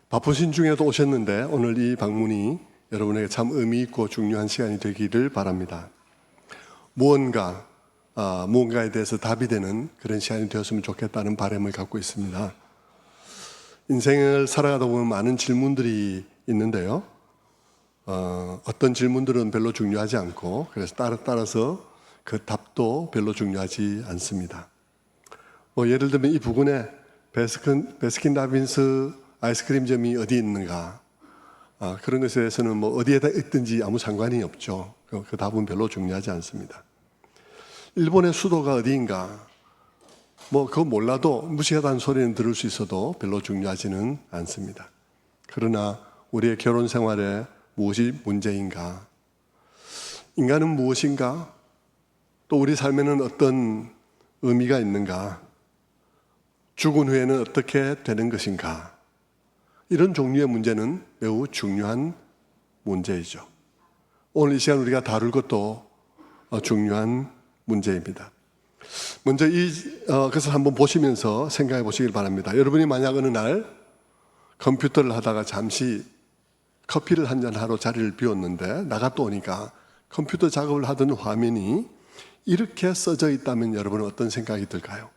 바쁘신 중에도 오셨는데 오늘 이 방문이 여러분에게 참 의미 있고 중요한 시간이 되기를 바랍니다. 무언가에 대해서 답이 되는 그런 시간이 되었으면 좋겠다는 바람을 갖고 있습니다. 인생을 살아가다 보면 많은 질문들이 있는데요. 어떤 질문들은 별로 중요하지 않고 그래서 따라서 그 답도 별로 중요하지 않습니다. 예를 들면 이 부근에 베스킨라빈스 아이스크림점이 어디 있는가, 그런 것에 대해서는 어디에다 있든지 아무 상관이 없죠. 그 답은 별로 중요하지 않습니다. 일본의 수도가 어디인가, 그거 몰라도 무식하다는 소리는 들을 수 있어도 별로 중요하지는 않습니다. 그러나 우리의 결혼 생활에 무엇이 문제인가, 인간은 무엇인가, 또 우리 삶에는 어떤 의미가 있는가, 죽은 후에는 어떻게 되는 것인가, 이런 종류의 문제는 매우 중요한 문제이죠. 오늘 이 시간 우리가 다룰 것도 중요한 문제입니다. 먼저 그것을 한번 보시면서 생각해 보시길 바랍니다. 여러분이 만약 어느 날 컴퓨터를 하다가 잠시 커피를 한잔 하러 자리를 비웠는데 나갔다 오니까 컴퓨터 작업을 하던 화면이 이렇게 써져 있다면 여러분은 어떤 생각이 들까요?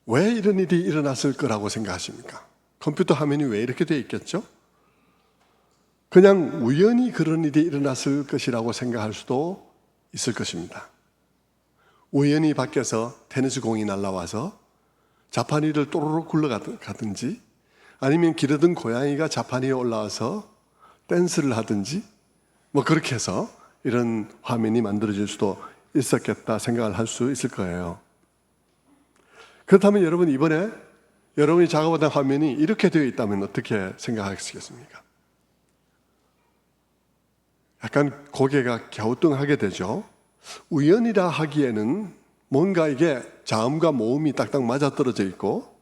왜 이런 일이 일어났을 거라고 생각하십니까? 컴퓨터 화면이 왜 이렇게 되어 있겠죠? 그냥 우연히 그런 일이 일어났을 것이라고 생각할 수도 있을 것입니다. 우연히 밖에서 테니스 공이 날아와서 자판이를 또르륵 굴러가든지, 아니면 기르던 고양이가 자판 위에 올라와서 댄스를 하든지, 그렇게 해서 이런 화면이 만들어질 수도 있었겠다 생각을 할 수 있을 거예요. 그렇다면 여러분, 이번에 여러분이 작업하던 화면이 이렇게 되어 있다면 어떻게 생각하시겠습니까? 약간 고개가 갸우뚱하게 되죠. 우연이라 하기에는 뭔가 이게 자음과 모음이 딱딱 맞아떨어져 있고,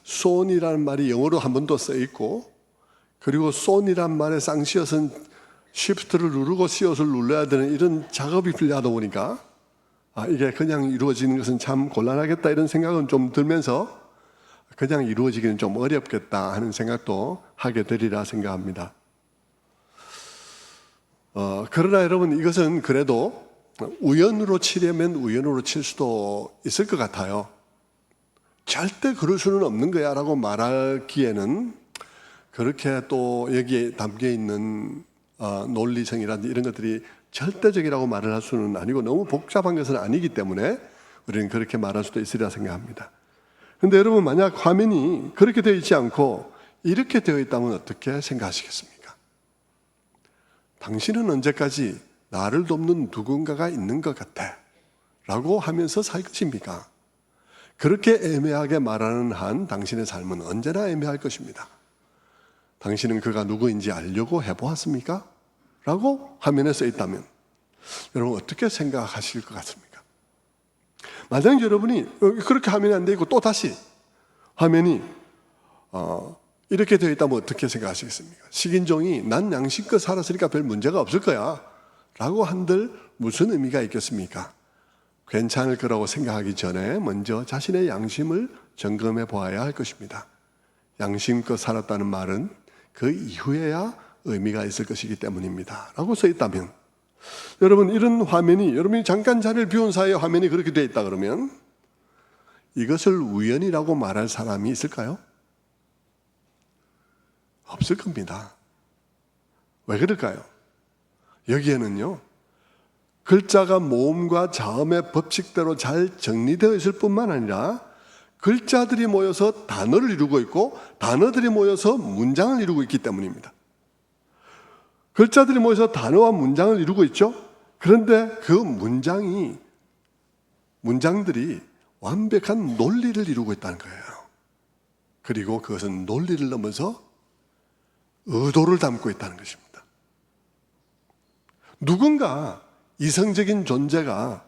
손이라는 말이 영어로 한 번 더 써 있고, 그리고 손이란 말에 쌍시옷은 쉬프트를 누르고 시옷을 눌러야 되는 이런 작업이 필요하다 보니까 이게 그냥 이루어지는 것은 참 곤란하겠다, 이런 생각은 좀 들면서 그냥 이루어지기는 좀 어렵겠다 하는 생각도 하게 되리라 생각합니다. 그러나 여러분, 이것은 그래도 우연으로 치려면 우연으로 칠 수도 있을 것 같아요. 절대 그럴 수는 없는 거야 라고 말하기에는 그렇게 또 여기에 담겨 있는 논리성이라든지 이런 것들이 절대적이라고 말을 할 수는 아니고 너무 복잡한 것은 아니기 때문에 우리는 그렇게 말할 수도 있으리라 생각합니다. 그런데 여러분, 만약 화면이 그렇게 되어 있지 않고 이렇게 되어 있다면 어떻게 생각하시겠습니까? 당신은 언제까지 나를 돕는 누군가가 있는 것 같아 라고 하면서 살 것입니까? 그렇게 애매하게 말하는 한 당신의 삶은 언제나 애매할 것입니다. 당신은 그가 누구인지 알려고 해보았습니까? 라고 화면에 써 있다면 여러분 어떻게 생각하실 것 같습니까? 만약 여러분이 그렇게 화면이 안 돼 있고 또 다시 화면이 이렇게 되어 있다면 어떻게 생각하시겠습니까? 식인종이 난 양심껏 살았으니까 별 문제가 없을 거야 라고 한들 무슨 의미가 있겠습니까? 괜찮을 거라고 생각하기 전에 먼저 자신의 양심을 점검해 보아야 할 것입니다. 양심껏 살았다는 말은 그 이후에야 의미가 있을 것이기 때문입니다 라고 써 있다면, 여러분, 이런 화면이 여러분이 잠깐 자리를 비운 사이에 화면이 그렇게 되어 있다 그러면 이것을 우연이라고 말할 사람이 있을까요? 없을 겁니다. 왜 그럴까요? 여기에는요, 글자가 모음과 자음의 법칙대로 잘 정리되어 있을 뿐만 아니라 글자들이 모여서 단어를 이루고 있고 단어들이 모여서 문장을 이루고 있기 때문입니다. 글자들이 모여서 단어와 문장을 이루고 있죠. 그런데 그 문장들이 완벽한 논리를 이루고 있다는 거예요. 그리고 그것은 논리를 넘어서 의도를 담고 있다는 것입니다. 누군가 이성적인 존재가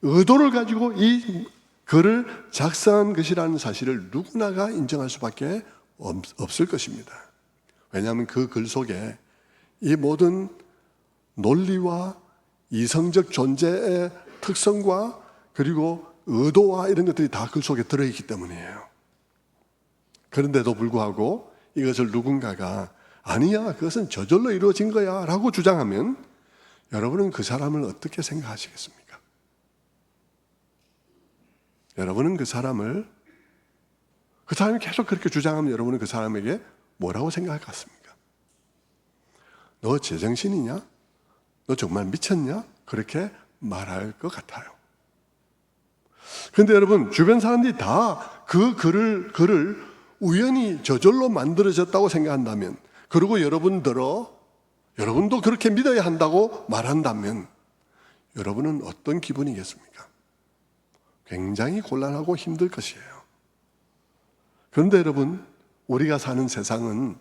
의도를 가지고 이 글을 작성한 것이라는 사실을 누구나가 인정할 수밖에 없을 것입니다. 왜냐하면 그 글 속에 이 모든 논리와 이성적 존재의 특성과 그리고 의도와 이런 것들이 다 글 속에 들어있기 때문이에요. 그런데도 불구하고 이것을 누군가가 아니야, 그것은 저절로 이루어진 거야 라고 주장하면 여러분은 그 사람을 어떻게 생각하시겠습니까? 여러분은 그 사람이 계속 그렇게 주장하면 여러분은 그 사람에게 뭐라고 생각할 것 같습니까? 너 제정신이냐? 너 정말 미쳤냐? 그렇게 말할 것 같아요. 그런데 여러분, 주변 사람들이 다 그 글을 우연히 저절로 만들어졌다고 생각한다면, 그리고 여러분도 그렇게 믿어야 한다고 말한다면 여러분은 어떤 기분이겠습니까? 굉장히 곤란하고 힘들 것이에요. 그런데 여러분, 우리가 사는 세상은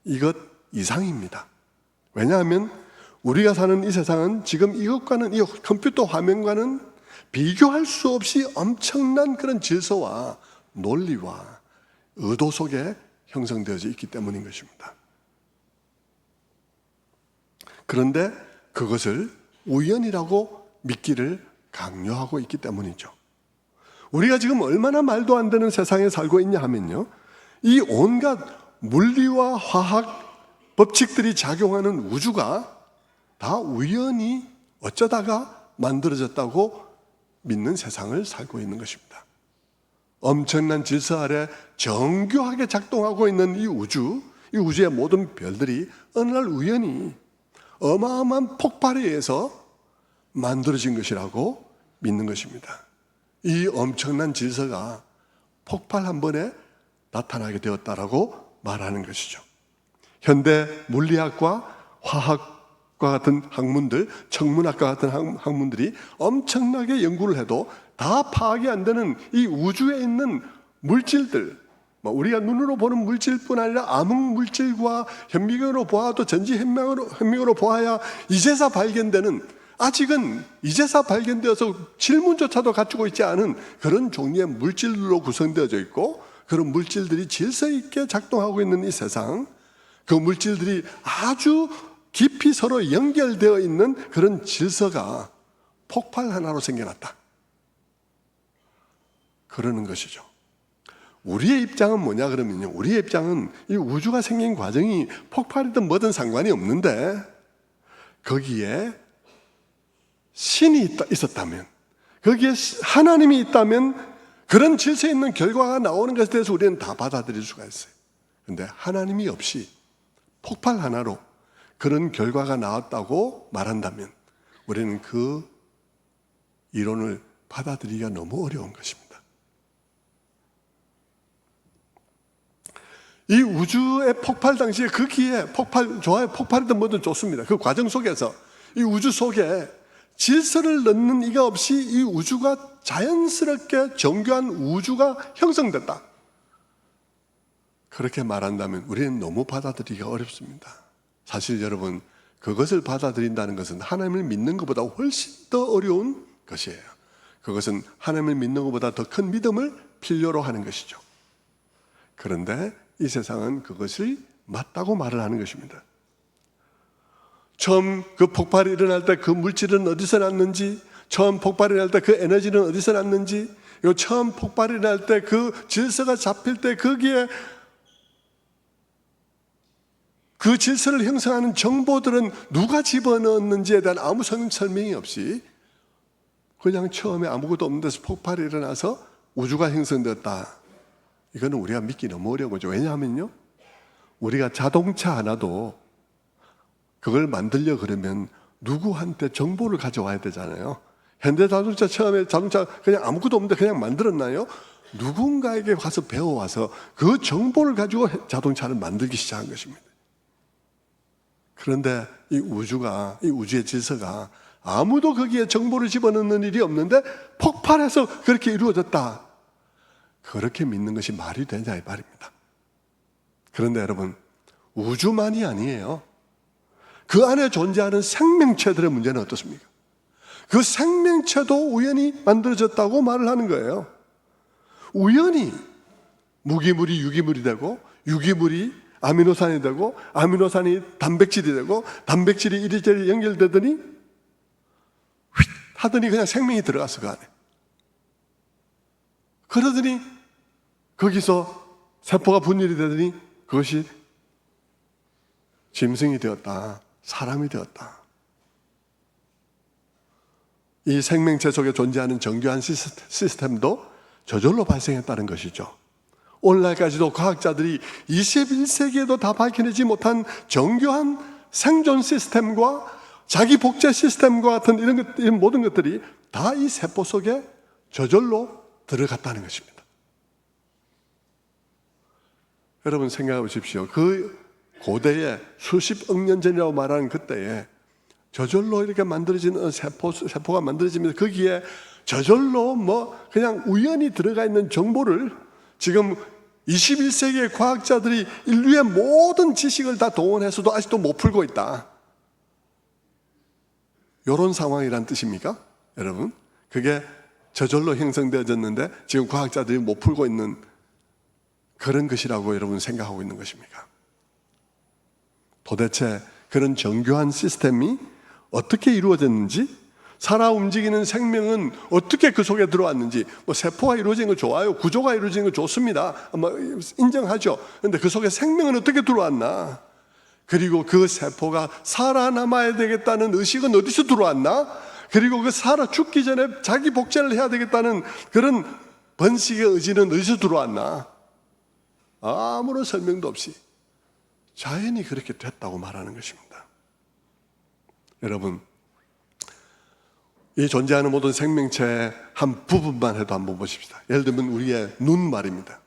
이것 이상입니다. 왜냐하면 우리가 사는 이 세상은 지금 이것과는, 이 컴퓨터 화면과는 비교할 수 없이 엄청난 그런 질서와 논리와 의도 속에 형성되어져 있기 때문인 것입니다. 그런데 그것을 우연이라고 믿기를 강요하고 있기 때문이죠. 우리가 지금 얼마나 말도 안 되는 세상에 살고 있냐 하면요, 이 온갖 물리와 화학 법칙들이 작용하는 우주가 다 우연히 어쩌다가 만들어졌다고 믿는 세상을 살고 있는 것입니다. 엄청난 질서 아래 정교하게 작동하고 있는 이 우주의 모든 별들이 어느 날 우연히 어마어마한 폭발에 의해서 만들어진 것이라고 믿는 것입니다. 이 엄청난 질서가 폭발 한 번에 나타나게 되었다라고 말하는 것이죠. 현대 물리학과 화학과 같은 학문들, 천문학과 같은 학문들이 엄청나게 연구를 해도 다 파악이 안 되는 이 우주에 있는 물질들, 우리가 눈으로 보는 물질뿐 아니라 암흑 물질과 현미경으로 보아도 전지 현미경으로 보아야 이제서 발견되는, 아직은 이제서 발견되어서 질문조차도 갖추고 있지 않은 그런 종류의 물질들로 구성되어져 있고, 그런 물질들이 질서 있게 작동하고 있는 이 세상, 그 물질들이 아주 깊이 서로 연결되어 있는 그런 질서가 폭발 하나로 생겨났다, 그러는 것이죠. 우리의 입장은 뭐냐 그러면요, 우리의 입장은 이 우주가 생긴 과정이 폭발이든 뭐든 상관이 없는데, 거기에 신이 있었다면, 거기에 하나님이 있다면 그런 질서 있는 결과가 나오는 것에 대해서 우리는 다 받아들일 수가 있어요. 그런데 하나님이 없이 폭발 하나로 그런 결과가 나왔다고 말한다면 우리는 그 이론을 받아들이기가 너무 어려운 것입니다. 이 우주의 폭발 당시에 거기에 폭발이든 뭐든 좋습니다. 그 과정 속에서 이 우주 속에 질서를 넣는 이가 없이 이 우주가 자연스럽게 정교한 우주가 형성됐다, 그렇게 말한다면 우리는 너무 받아들이기가 어렵습니다. 사실 여러분, 그것을 받아들인다는 것은 하나님을 믿는 것보다 훨씬 더 어려운 것이에요. 그것은 하나님을 믿는 것보다 더 큰 믿음을 필요로 하는 것이죠. 그런데 이 세상은 그것이 맞다고 말을 하는 것입니다. 처음 그 폭발이 일어날 때 그 물질은 어디서 났는지, 처음 폭발이 일어날 때 그 에너지는 어디서 났는지, 처음 폭발이 일어날 때 그 질서가 잡힐 때 거기에 그 질서를 형성하는 정보들은 누가 집어넣었는지에 대한 아무 설명이 없이 그냥 처음에 아무것도 없는 데서 폭발이 일어나서 우주가 형성되었다, 이거는 우리가 믿기 너무 어려운 거죠. 왜냐하면요, 우리가 자동차 하나도 그걸 만들려 그러면 누구한테 정보를 가져와야 되잖아요. 현대자동차 처음에 자동차 그냥 아무것도 없는데 그냥 만들었나요? 누군가에게 가서 배워와서 그 정보를 가지고 자동차를 만들기 시작한 것입니다. 그런데 이 우주의 질서가 아무도 거기에 정보를 집어넣는 일이 없는데 폭발해서 그렇게 이루어졌다, 그렇게 믿는 것이 말이 되냐 이 말입니다. 그런데 여러분, 우주만이 아니에요. 그 안에 존재하는 생명체들의 문제는 어떻습니까? 그 생명체도 우연히 만들어졌다고 말을 하는 거예요. 우연히 무기물이 유기물이 되고, 유기물이 아미노산이 되고, 아미노산이 단백질이 되고, 단백질이 이리저리 연결되더니 휙 하더니 그냥 생명이 들어갔어, 그 안에. 그러더니 거기서 세포가 분열이 되더니 그것이 짐승이 되었다, 사람이 되었다. 이 생명체 속에 존재하는 정교한 시스템도 저절로 발생했다는 것이죠. 오늘날까지도 과학자들이 21세기에도 다 밝혀내지 못한 정교한 생존 시스템과 자기 복제 시스템과 같은 이런 모든 것들이 다 이 세포 속에 저절로 들어갔다는 것입니다. 여러분 생각해 보십시오. 그 고대에 수십억 년 전이라고 말하는 그때에 저절로 이렇게 만들어진 세포가 만들어지면서 거기에 저절로 그냥 우연히 들어가 있는 정보를 지금 21세기의 과학자들이 인류의 모든 지식을 다 동원해서도 아직도 못 풀고 있다. 이런 상황이란 뜻입니까? 여러분, 그게 저절로 형성되어졌는데 지금 과학자들이 못 풀고 있는 그런 것이라고 여러분 생각하고 있는 것입니까? 도대체 그런 정교한 시스템이 어떻게 이루어졌는지, 살아 움직이는 생명은 어떻게 그 속에 들어왔는지, 세포가 이루어진 거 좋아요, 구조가 이루어진 거 좋습니다, 인정하죠. 그런데 그 속에 생명은 어떻게 들어왔나? 그리고 그 세포가 살아남아야 되겠다는 의식은 어디서 들어왔나? 그리고 그 살아 죽기 전에 자기 복제를 해야 되겠다는 그런 번식의 의지는 어디서 들어왔나? 아무런 설명도 없이 자연히 그렇게 됐다고 말하는 것입니다. 여러분, 이 존재하는 모든 생명체의 한 부분만 해도 한번 보십시다. 예를 들면 우리의 눈 말입니다.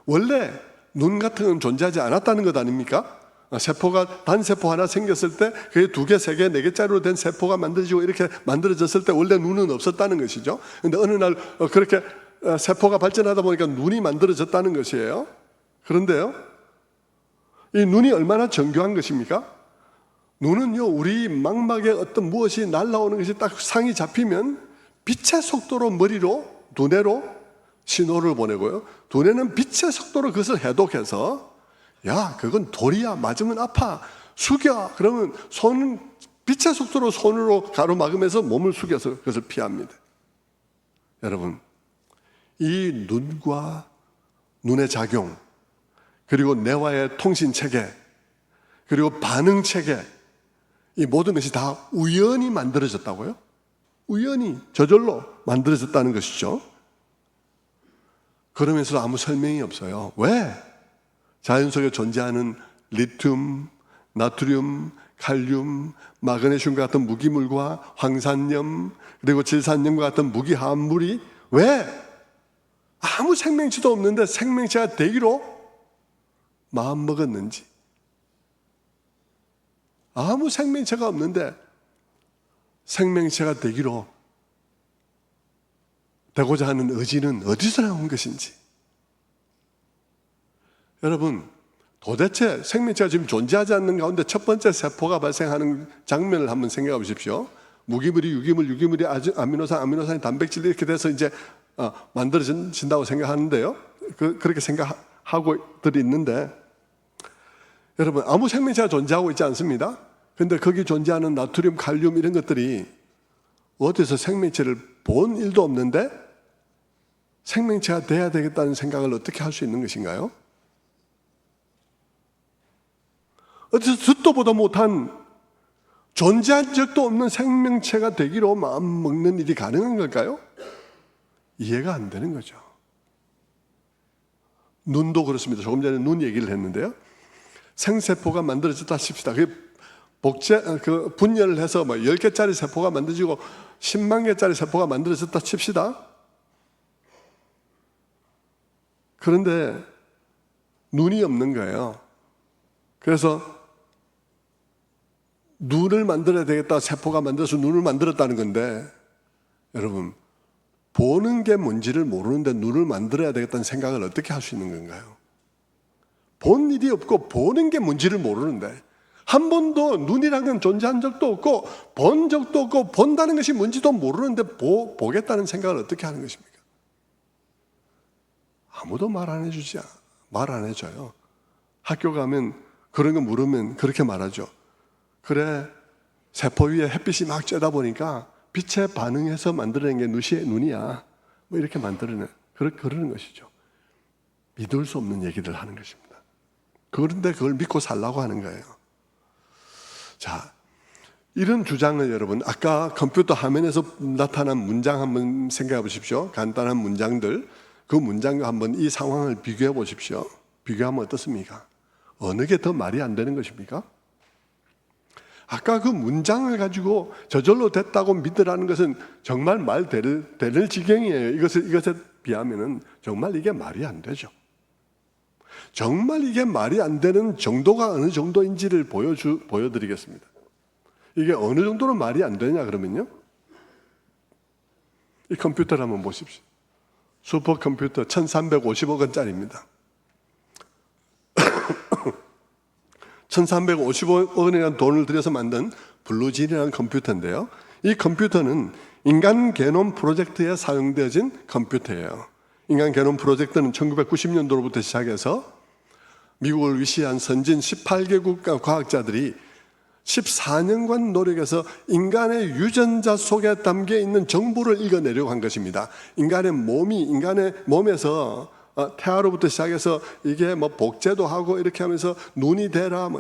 원래 눈 같은 건 존재하지 않았다는 것 아닙니까? 세포가 단세포 하나 생겼을 때 그게 2개, 3개, 4개짜리로 된 세포가 만들어지고 이렇게 만들어졌을 때 원래 눈은 없었다는 것이죠. 그런데 어느 날 그렇게 세포가 발전하다 보니까 눈이 만들어졌다는 것이에요. 그런데요, 이 눈이 얼마나 정교한 것입니까? 눈은요, 우리 망막에 어떤 무엇이 날아오는 것이 딱 상이 잡히면 빛의 속도로 머리로, 두뇌로 신호를 보내고요, 두뇌는 빛의 속도로 그것을 해독해서 야, 그건 돌이야, 맞으면 아파, 숙여. 그러면 빛의 속도로 손으로 가로막으면서 몸을 숙여서 그것을 피합니다. 여러분, 이 눈과 눈의 작용, 그리고 뇌와의 통신 체계, 그리고 반응 체계, 이 모든 것이 다 우연히 만들어졌다고요? 우연히, 저절로 만들어졌다는 것이죠. 그러면서도 아무 설명이 없어요. 왜? 자연 속에 존재하는 리튬, 나트륨, 칼륨, 마그네슘과 같은 무기물과 황산염, 그리고 질산염과 같은 무기화합물이 왜 아무 생명체도 없는데 생명체가 되기로 마음먹었는지, 아무 생명체가 없는데 생명체가 되기로 되고자 하는 의지는 어디서 나온 것인지. 여러분, 도대체 생명체가 지금 존재하지 않는 가운데 첫 번째 세포가 발생하는 장면을 한번 생각해 보십시오. 무기물이 유기물, 유기물이 아미노산, 아미노산이 단백질 이렇게 돼서 이제 만들어진다고 생각하는데요. 그렇게 생각하고들 있는데, 여러분, 아무 생명체가 존재하고 있지 않습니다. 그런데 거기 존재하는 나트륨, 칼륨 이런 것들이 어디서 생명체를 본 일도 없는데 생명체가 돼야 되겠다는 생각을 어떻게 할 수 있는 것인가요? 어디서 듣도 보도 못한 존재한 적도 없는 생명체가 되기로 마음먹는 일이 가능한 걸까요? 이해가 안 되는 거죠. 눈도 그렇습니다. 조금 전에 눈 얘기를 했는데요. 생세포가 만들어졌다 칩시다. 분열을 해서 10개짜리 세포가 만들어지고 10만 개짜리 세포가 만들어졌다 칩시다. 그런데 눈이 없는 거예요. 그래서 눈을 만들어야 되겠다, 세포가 만들어서 눈을 만들었다는 건데, 여러분, 보는 게 뭔지를 모르는데 눈을 만들어야 되겠다는 생각을 어떻게 할 수 있는 건가요? 본 일이 없고 보는 게 뭔지를 모르는데, 한 번도 눈이라는 건 존재한 적도 없고 본 적도 없고 본다는 것이 뭔지도 모르는데 보겠다는 생각을 어떻게 하는 것입니까? 아무도 말 안 해줘요. 학교 가면 그런 거 물으면 그렇게 말하죠. 그래, 세포 위에 햇빛이 막 쬐다 보니까 빛에 반응해서 만들어낸 게 눈이야. 이렇게 만들어낸, 그러는 것이죠. 믿을 수 없는 얘기를 하는 것입니다. 그런데 그걸 믿고 살라고 하는 거예요. 자, 이런 주장을 여러분, 아까 컴퓨터 화면에서 나타난 문장 한번 생각해 보십시오. 간단한 문장들, 그 문장과 한번 이 상황을 비교해 보십시오. 비교하면 어떻습니까? 어느 게 더 말이 안 되는 것입니까? 아까 그 문장을 가지고 저절로 됐다고 믿으라는 것은 정말 말 될 지경이에요. 이것에 비하면은 정말 이게 말이 안 되죠. 정말 이게 말이 안 되는 정도가 어느 정도인지를 보여드리겠습니다. 이게 어느 정도로 말이 안 되냐 그러면요, 이 컴퓨터를 한번 보십시오. 슈퍼컴퓨터 1350억 원짜리입니다. 1350억 원이라는 돈을 들여서 만든 블루진이라는 컴퓨터인데요, 이 컴퓨터는 인간 게놈 프로젝트에 사용되어진 컴퓨터예요. 인간 게놈 프로젝트는 1990년도로부터 시작해서 미국을 위시한 선진 18개국 과학자들이 14년간 노력해서 인간의 유전자 속에 담겨 있는 정보를 읽어내려고 한 것입니다. 인간의 몸에서 태아로부터 시작해서 이게 뭐 복제도 하고 이렇게 하면서 눈이 되라,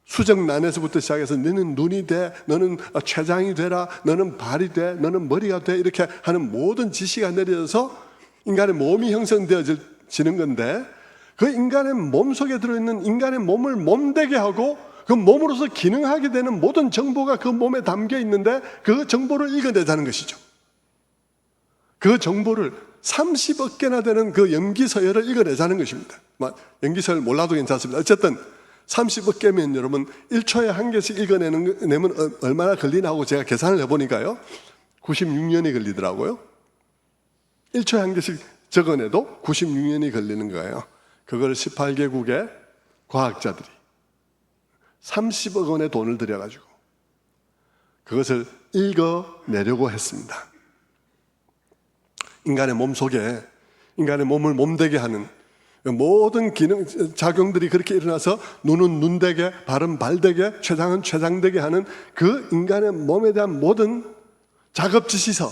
수정란에서부터 시작해서 너는 눈이 돼, 너는 췌장이 되라, 너는 발이 돼, 너는 머리가 돼, 이렇게 하는 모든 지시가 내려져서 인간의 몸이 형성되어지는 건데, 그 인간의 몸 속에 들어있는 인간의 몸을 몸되게 하고 그 몸으로서 기능하게 되는 모든 정보가 그 몸에 담겨 있는데, 그 정보를 읽어내자는 것이죠. 그 정보를 30억 개나 되는 그 염기서열을 읽어내자는 것입니다. 염기서열 몰라도 괜찮습니다. 어쨌든 30억 개면 여러분 1초에 한 개씩 읽어내면 얼마나 걸리나 하고 제가 계산을 해보니까요, 96년이 걸리더라고요. 1초에 한 개씩 적어내도 96년이 걸리는 거예요. 그걸 18개국의 과학자들이 30억 원의 돈을 들여가지고 그것을 읽어내려고 했습니다. 인간의 몸 속에 인간의 몸을 몸되게 하는 모든 기능, 작용들이 그렇게 일어나서 눈은 눈되게, 발은 발되게, 췌장은 췌장되게 하는 그 인간의 몸에 대한 모든 작업 지시서.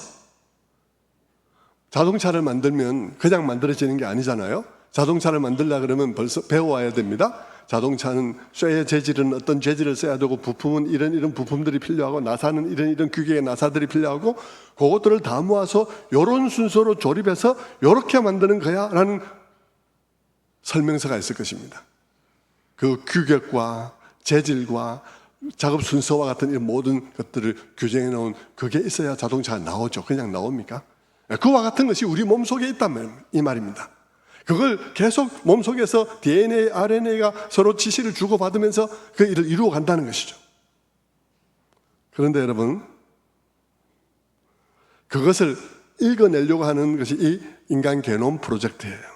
자동차를 만들면 그냥 만들어지는 게 아니잖아요. 자동차를 만들려고 그러면 벌써 배워와야 됩니다. 자동차는 쇠의 재질은 어떤 재질을 써야 되고, 부품은 이런 부품들이 필요하고, 나사는 이런 규격의 나사들이 필요하고, 그것들을 다 모아서 이런 순서로 조립해서 이렇게 만드는 거야 라는 설명서가 있을 것입니다. 그 규격과 재질과 작업 순서와 같은 이 모든 것들을 규정해 놓은 그게 있어야 자동차가 나오죠. 그냥 나옵니까? 그와 같은 것이 우리 몸속에 있다면 이 말입니다. 그걸 계속 몸속에서 DNA, RNA가 서로 지시를 주고받으면서 그 일을 이루어 간다는 것이죠. 그런데 여러분, 그것을 읽어내려고 하는 것이 이 인간 게놈 프로젝트예요.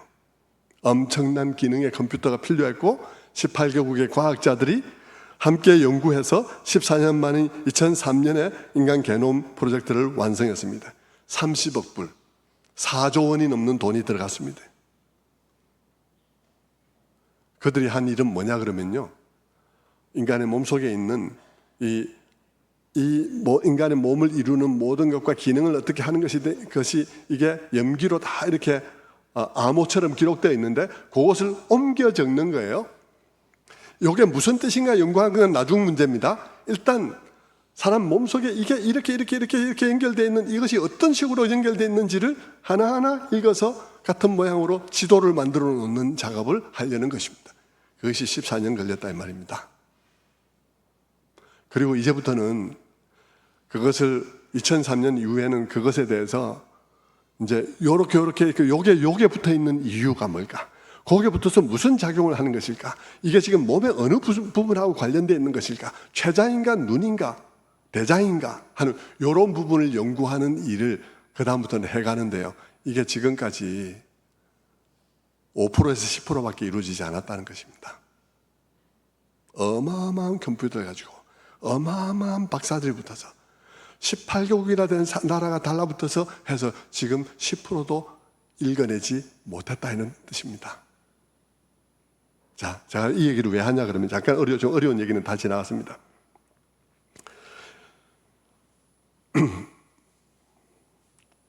엄청난 기능의 컴퓨터가 필요했고 18개국의 과학자들이 함께 연구해서 14년 만인 2003년에 인간 게놈 프로젝트를 완성했습니다. 30억 불, 4조 원이 넘는 돈이 들어갔습니다. 그들이 한 일은 뭐냐 그러면요, 인간의 몸속에 있는 인간의 몸을 이루는 모든 것과 기능을 어떻게 하는 것이 이게 염기로 다 이렇게 암호처럼 기록되어 있는데, 그것을 옮겨 적는 거예요. 이게 무슨 뜻인가 연구하는 건 나중 문제입니다. 일단 사람 몸속에 이게 이렇게 연결되어 있는 이것이 어떤 식으로 연결되어 있는지를 하나하나 읽어서 같은 모양으로 지도를 만들어 놓는 작업을 하려는 것입니다. 그것이 14년 걸렸다 이 말입니다. 그리고 이제부터는 그것을 2003년 이후에는 그것에 대해서 이제 요게 붙어 있는 이유가 뭘까? 거기에 붙어서 무슨 작용을 하는 것일까? 이게 지금 몸의 어느 부분하고 관련되어 있는 것일까? 췌장인가 눈인가 대장인가 하는 이런 부분을 연구하는 일을 그 다음부터는 해가는데요, 이게 지금까지 5%에서 10%밖에 이루어지지 않았다는 것입니다. 어마어마한 컴퓨터를 가지고 어마어마한 박사들이 붙어서 18개국이나 된 나라가 달라붙어서 해서 지금 10%도 읽어내지 못했다는 뜻입니다. 자, 제가 이 얘기를 왜 하냐 그러면 잠깐 좀 어려운 얘기는 다 지나갔습니다.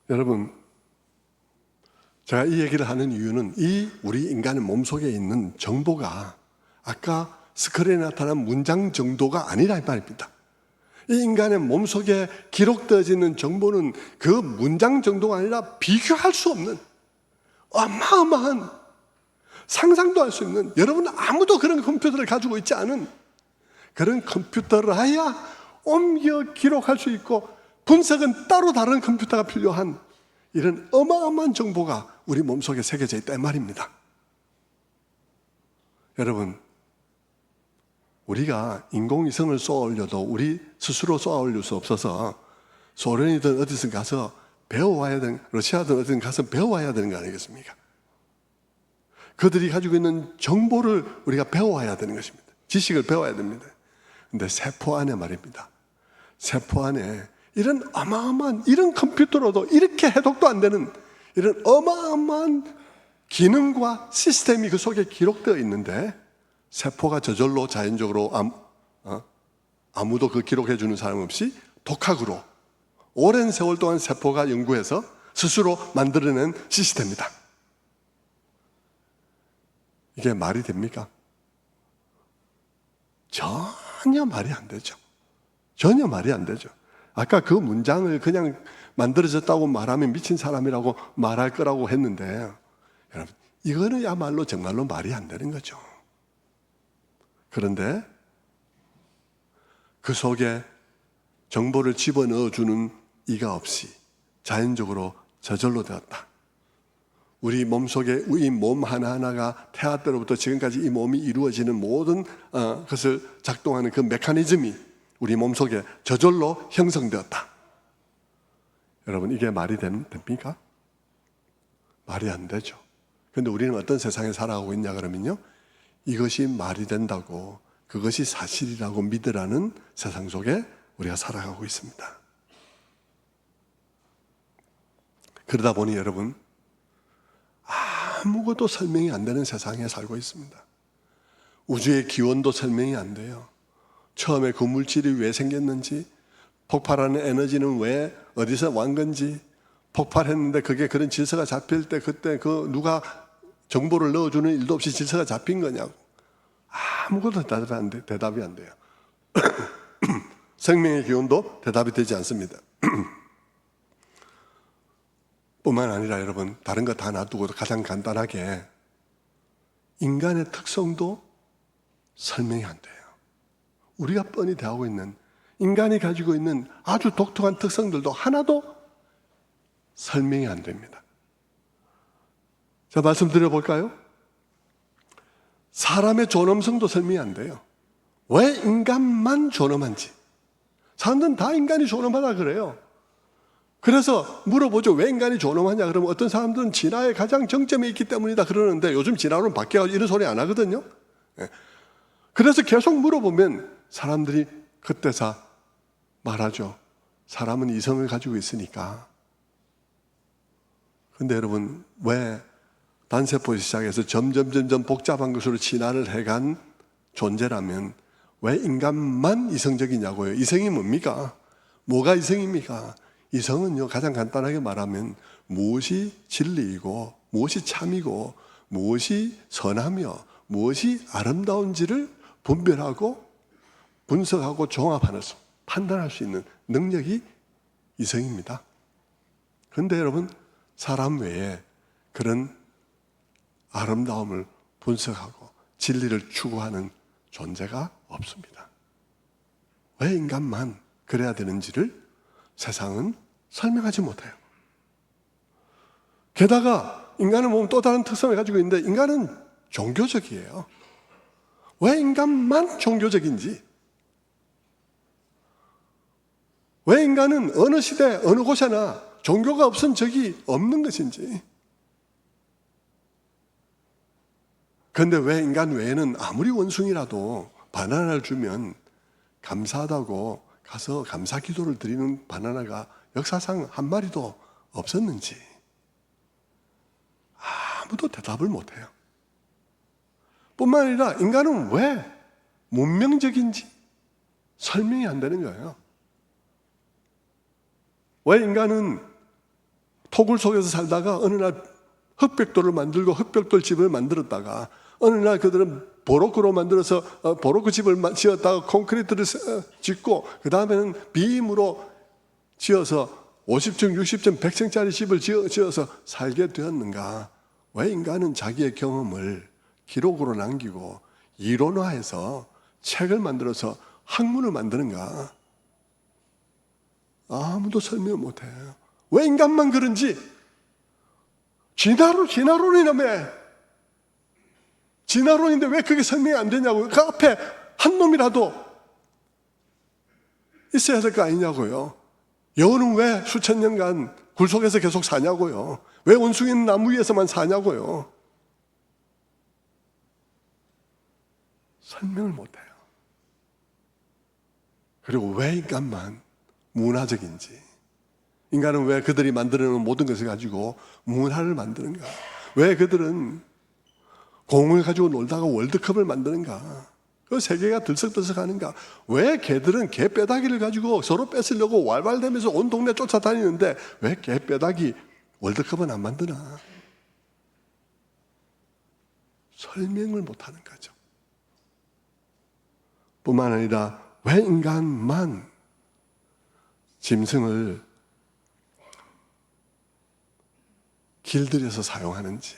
여러분, 제가 이 얘기를 하는 이유는 이 우리 인간의 몸속에 있는 정보가 아까 스크린에 나타난 문장 정도가 아니라 이 말입니다. 이 인간의 몸속에 기록되어지는 정보는 그 문장 정도가 아니라 비교할 수 없는 어마어마한, 상상도 할 수 없는, 여러분 아무도 그런 컴퓨터를 가지고 있지 않은 그런 컴퓨터를 해야 옮겨 기록할 수 있고 분석은 따로 다른 컴퓨터가 필요한 이런 어마어마한 정보가 우리 몸속에 새겨져 있다 이 말입니다. 여러분, 우리가 인공위성을 쏘아 올려도 우리 스스로 쏘아 올릴 수 없어서 소련이든 어디든 가서 배워와야 되는, 러시아든 어디든 가서 배워와야 되는 거 아니겠습니까? 그들이 가지고 있는 정보를 우리가 배워와야 되는 것입니다. 지식을 배워야 됩니다. 근데 세포 안에 말입니다. 세포 안에 이런 어마어마한, 이런 컴퓨터로도 이렇게 해독도 안 되는 이런 어마어마한 기능과 시스템이 그 속에 기록되어 있는데 세포가 저절로 자연적으로 아무도 그 기록해 주는 사람 없이 독학으로 오랜 세월 동안 세포가 연구해서 스스로 만들어낸 시스템이다. 이게 말이 됩니까? 전혀 말이 안 되죠. 전혀 말이 안 되죠. 아까 그 문장을 그냥 만들어졌다고 말하면 미친 사람이라고 말할 거라고 했는데, 여러분, 이거는야말로 정말로 말이 안 되는 거죠. 그런데 그 속에 정보를 집어넣어주는 이가 없이 자연적으로 저절로 되었다. 우리 몸속에 이 몸 하나하나가 태아 때로부터 지금까지 이 몸이 이루어지는 모든 것을 작동하는 그 메커니즘이 우리 몸속에 저절로 형성되었다. 여러분, 이게 말이 됩니까? 말이 안 되죠. 그런데 우리는 어떤 세상에 살아가고 있냐 그러면요, 이것이 말이 된다고, 그것이 사실이라고 믿으라는 세상 속에 우리가 살아가고 있습니다. 그러다 보니 여러분, 아무것도 설명이 안 되는 세상에 살고 있습니다. 우주의 기원도 설명이 안 돼요. 처음에 그 물질이 왜 생겼는지, 폭발하는 에너지는 왜 어디서 왔 건지, 폭발했는데 그게 그런 질서가 잡힐 때 그때 그 누가 정보를 넣어주는 일도 없이 질서가 잡힌 거냐고. 아무것도 대답이 안 돼요. 생명의 기원도 대답이 되지 않습니다. 뿐만 아니라 여러분, 다른 거 다 놔두고 가장 간단하게 인간의 특성도 설명이 안 돼요. 우리가 뻔히 대하고 있는 인간이 가지고 있는 아주 독특한 특성들도 하나도 설명이 안 됩니다. 자, 말씀드려볼까요? 사람의 존엄성도 설명이 안 돼요. 왜 인간만 존엄한지. 사람들은 다 인간이 존엄하다 그래요. 그래서 물어보죠. 왜 인간이 존엄하냐? 그러면 어떤 사람들은 진화의 가장 정점에 있기 때문이다 그러는데, 요즘 진화론 바뀌어가지고 이런 소리 안 하거든요. 그래서 계속 물어보면 사람들이 그때서 말하죠. 사람은 이성을 가지고 있으니까. 근데 여러분, 왜 단세포 시작해서 점점 복잡한 것으로 진화를 해간 존재라면 왜 인간만 이성적이냐고요? 이성이 뭡니까? 뭐가 이성입니까? 이성은요, 가장 간단하게 말하면 무엇이 진리이고 무엇이 참이고 무엇이 선하며 무엇이 아름다운지를 분별하고 분석하고 종합하는 수, 판단할 수 있는 능력이 이성입니다. 그런데 여러분, 사람 외에 그런 아름다움을 분석하고 진리를 추구하는 존재가 없습니다. 왜 인간만 그래야 되는지를 세상은 설명하지 못해요. 게다가 인간은 보면 또 다른 특성을 가지고 있는데, 인간은 종교적이에요. 왜 인간만 종교적인지, 왜 인간은 어느 시대 어느 곳에나 종교가 없은 적이 없는 것인지. 그런데 왜 인간 외에는 아무리 원숭이라도 바나나를 주면 감사하다고 가서 감사 기도를 드리는 바나나가 역사상 한 마리도 없었는지 아무도 대답을 못해요. 뿐만 아니라 인간은 왜 문명적인지 설명이 안 되는 거예요. 왜 인간은 토굴 속에서 살다가 어느 날 흑벽돌을 만들고 흑벽돌 집을 만들었다가 어느 날 그들은 보로크로 만들어서 보로크 집을 지었다가 콘크리트를 짓고 그 다음에는 비임으로 지어서 50층, 60층, 100층짜리 집을 지어서 살게 되었는가? 왜 인간은 자기의 경험을 기록으로 남기고 이론화해서 책을 만들어서 학문을 만드는가? 아무도 설명을 못해요. 왜 인간만 그런지? 진화론이라며. 진화론인데 왜 그게 설명이 안 되냐고요? 그 앞에 한 놈이라도 있어야 될 거 아니냐고요. 여우는 왜 수천 년간 굴 속에서 계속 사냐고요. 왜 원숭이는 나무 위에서만 사냐고요. 설명을 못해요. 그리고 왜 인간만 문화적인지, 인간은 왜 그들이 만들어놓은 모든 것을 가지고 문화를 만드는가, 왜 그들은 공을 가지고 놀다가 월드컵을 만드는가, 그 세계가 들썩들썩하는가, 왜 개들은 개 뼈다귀를 가지고 서로 뺏으려고 왈왈대면서 온 동네 쫓아다니는데 왜 개 뼈다귀 월드컵은 안 만드나? 설명을 못하는 거죠. 뿐만 아니라 왜 인간만 짐승을 길들여서 사용하는지,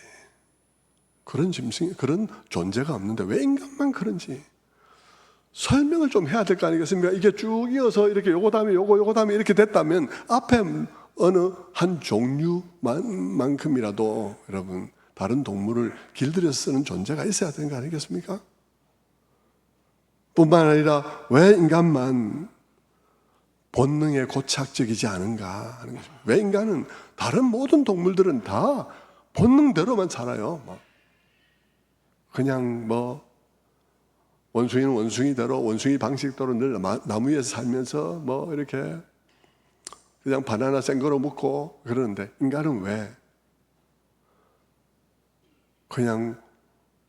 그런 짐승이, 그런 존재가 없는데 왜 인간만 그런지 설명을 좀 해야 될 거 아니겠습니까? 이게 쭉 이어서 이렇게 요거 다음에 요거 다음에 이렇게 됐다면 앞에 어느 한 종류만큼이라도 여러분 다른 동물을 길들여서 쓰는 존재가 있어야 되는 거 아니겠습니까? 뿐만 아니라 왜 인간만 본능에 고착적이지 않은가 하는 것입니다. 왜 인간은 다른 모든 동물들은 다 본능대로만 살아요. 그냥 원숭이는 원숭이대로 원숭이 방식대로 늘 나무 위에서 살면서 이렇게 그냥 바나나 생거로 먹고 그러는데 인간은 왜 그냥